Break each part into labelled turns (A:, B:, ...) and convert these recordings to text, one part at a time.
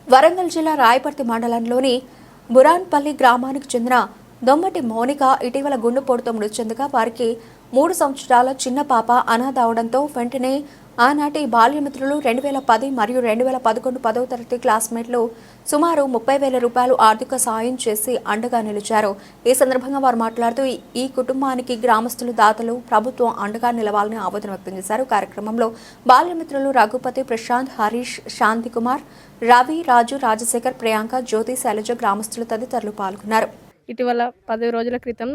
A: వరంగల్ జిల్లా రాయపర్తి మండలంలోని బురాన్పల్లి గ్రామానికి చెందిన దొమ్మటి మౌనిక ఇటీవల గుండెపోటుతో మృతి చెందగా వారికి 3 సంవత్సరాల చిన్న పాప అనాథ అవడంతో వెంటనే ఆనాటి బాల్యమిత్రులు 2010 మరియు 2011 10వ తరగతి క్లాస్మేట్లు సుమారు 30,000 రూపాయలు ఆర్థిక సాయం చేసి అండగా నిలిచారు. ఈ సందర్భంగా వారు మాట్లాడుతూ ఈ కుటుంబానికి గ్రామస్తులు, దాతలు, ప్రభుత్వం అండగా నిలవాలని ఆవేదన వ్యక్తం చేశారు. కార్యక్రమంలో బాల్యమిత్రులు రఘుపతి, ప్రశాంత్, హరీష్, శాంతికుమార్, రవి, రాజు, రాజశేఖర్, ప్రియాంక, జ్యోతి, శైలజ, గ్రామస్తులు తదితరులు పాల్గొన్నారు.
B: ఇటీవల 10 రోజుల క్రితం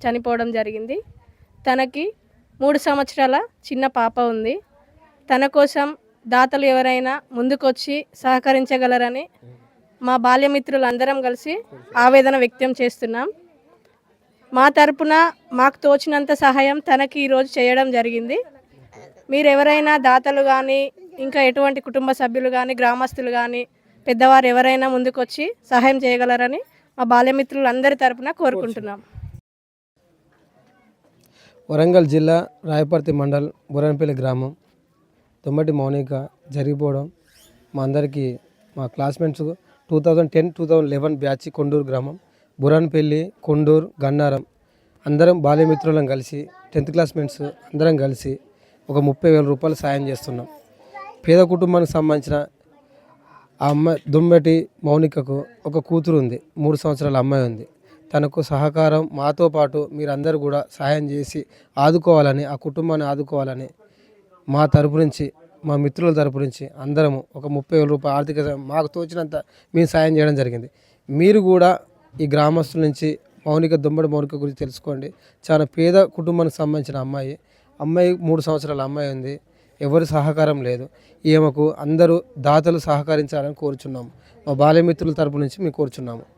B: చనిపోవడం జరిగింది. తనకి 3 సంవత్సరాల చిన్న పాప ఉంది. తన కోసం దాతలు ఎవరైనా ముందుకొచ్చి సహకరించగలరని మా బాల్యమిత్రులందరం కలిసి ఆవేదన వ్యక్తం చేస్తున్నాం. మా తరపున మాకు తోచినంత సహాయం తనకి ఈరోజు చేయడం జరిగింది. మీరు ఎవరైనా దాతలు కానీ, ఇంకా ఎటువంటి కుటుంబ సభ్యులు కానీ, గ్రామస్తులు కానీ, పెద్దవారు ఎవరైనా ముందుకొచ్చి సహాయం చేయగలరని మా బాల్యమిత్రులందరి తరపున కోరుకుంటున్నాం.
C: వరంగల్ జిల్లా రాయపర్తి మండల్ బురాన్పల్లి గ్రామం దొమ్మటి మౌనిక జరిగిపోవడం మా అందరికీ, మా క్లాస్మేట్స్ 2010-2011 బ్యాచ్ కొండూరు గ్రామం, బురాన్పల్లి, కొండూరు, గన్నారం అందరం బాల్యమిత్రులను కలిసి 10th క్లాస్మేట్స్ అందరం కలిసి ఒక 30,000 రూపాయలు సాయం చేస్తున్నాం. పేద కుటుంబానికి సంబంధించిన ఆ అమ్మాయి దొమ్మటి మౌనికకు ఒక కూతురు ఉంది, 3 సంవత్సరాల అమ్మాయి ఉంది. తనకు సహకారం మాతో పాటు మీరందరూ కూడా సహాయం చేసి ఆదుకోవాలని, ఆ కుటుంబాన్ని ఆదుకోవాలని మా తరపు నుంచి, మా మిత్రుల తరపు నుంచి అందరము ఒక 30,000 రూపాయలు ఆర్థిక మాకు తోచినంత మేము సాయం చేయడం జరిగింది. మీరు కూడా ఈ గ్రామస్తుల నుంచి దొమ్మటి మౌనిక గురించి తెలుసుకోండి. చాలా పేద కుటుంబానికి సంబంధించిన అమ్మాయి 3 సంవత్సరాల అమ్మాయి ఉంది. ఎవరి సహకారం లేదు. ఈమెకు అందరూ దాతలు సహకరించాలని కోరుచున్నాము. మా బాల్యమిత్రుల తరపు నుంచి మేము కోరుచున్నాము.